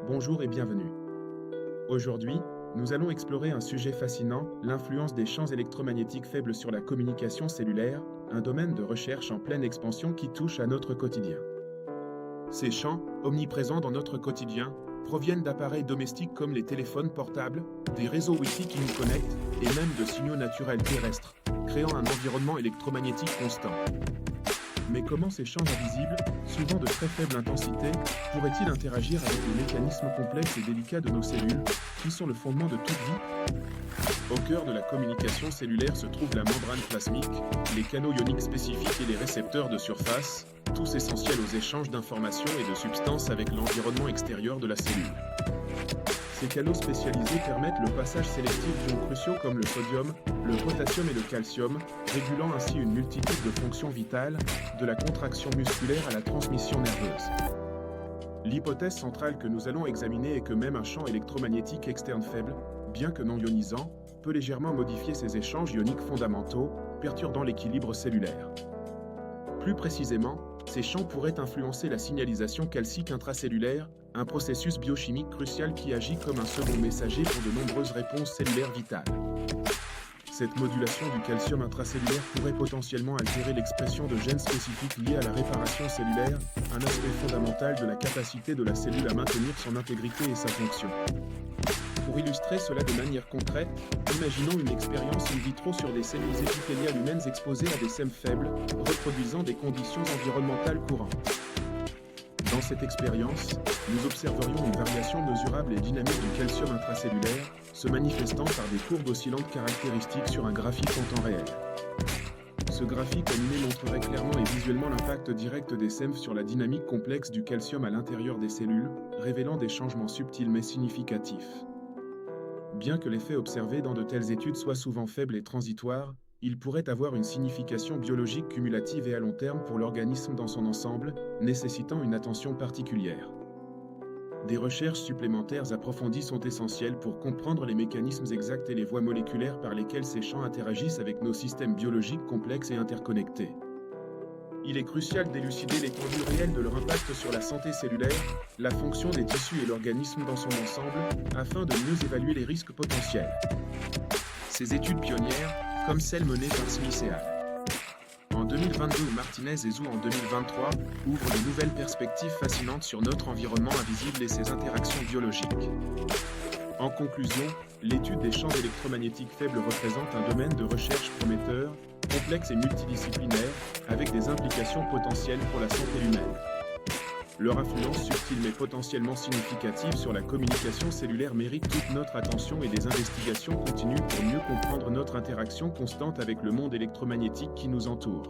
Bonjour et bienvenue. Aujourd'hui, nous allons explorer un sujet fascinant, l'influence des champs électromagnétiques faibles sur la communication cellulaire, un domaine de recherche en pleine expansion qui touche à notre quotidien. Ces champs, omniprésents dans notre quotidien, proviennent d'appareils domestiques comme les téléphones portables, des réseaux Wi-Fi qui nous connectent, et même de signaux naturels terrestres, créant un environnement électromagnétique constant. Mais comment ces champs invisibles, souvent de très faible intensité, pourraient-ils interagir avec les mécanismes complexes et délicats de nos cellules, qui sont le fondement de toute vie? Au cœur de la communication cellulaire se trouve la membrane plasmique, les canaux ioniques spécifiques et les récepteurs de surface, tous essentiels aux échanges d'informations et de substances avec l'environnement extérieur de la cellule. Ces canaux spécialisés permettent le passage sélectif d'ions cruciaux comme le sodium, le potassium et le calcium, régulant ainsi une multitude de fonctions vitales, de la contraction musculaire à la transmission nerveuse. L'hypothèse centrale que nous allons examiner est que même un champ électromagnétique externe faible, bien que non ionisant, peut légèrement modifier ces échanges ioniques fondamentaux, perturbant l'équilibre cellulaire. Plus précisément, ces champs pourraient influencer la signalisation calcique intracellulaire, un processus biochimique crucial qui agit comme un second messager pour de nombreuses réponses cellulaires vitales. Cette modulation du calcium intracellulaire pourrait potentiellement altérer l'expression de gènes spécifiques liés à la réparation cellulaire, un aspect fondamental de la capacité de la cellule à maintenir son intégrité et sa fonction. Pour illustrer cela de manière concrète, imaginons une expérience in vitro sur des cellules épithéliales humaines exposées à des SEM faibles, reproduisant des conditions environnementales courantes. Dans cette expérience, nous observerions une variation mesurable et dynamique du calcium intracellulaire, se manifestant par des courbes oscillantes caractéristiques sur un graphique en temps réel. Ce graphique animé montrerait clairement et visuellement l'impact direct des SEM sur la dynamique complexe du calcium à l'intérieur des cellules, révélant des changements subtils mais significatifs. Bien que l'effet observé dans de telles études soit souvent faible et transitoire, il pourrait avoir une signification biologique cumulative et à long terme pour l'organisme dans son ensemble, nécessitant une attention particulière. Des recherches supplémentaires approfondies sont essentielles pour comprendre les mécanismes exacts et les voies moléculaires par lesquelles ces champs interagissent avec nos systèmes biologiques complexes et interconnectés. Il est crucial d'élucider l'étendue réelle de leur impact sur la santé cellulaire, la fonction des tissus et l'organisme dans son ensemble, afin de mieux évaluer les risques potentiels. Ces études pionnières, comme celles menées par Smith et al. En 2022 ou Martinez et Zhou en 2023, ouvrent de nouvelles perspectives fascinantes sur notre environnement invisible et ses interactions biologiques. En conclusion, l'étude des champs électromagnétiques faibles représente un domaine de recherche prometteur, complexe et multidisciplinaire, avec des implications potentielles pour la santé humaine. Leur influence subtile mais potentiellement significative sur la communication cellulaire mérite toute notre attention et des investigations continues pour mieux comprendre notre interaction constante avec le monde électromagnétique qui nous entoure.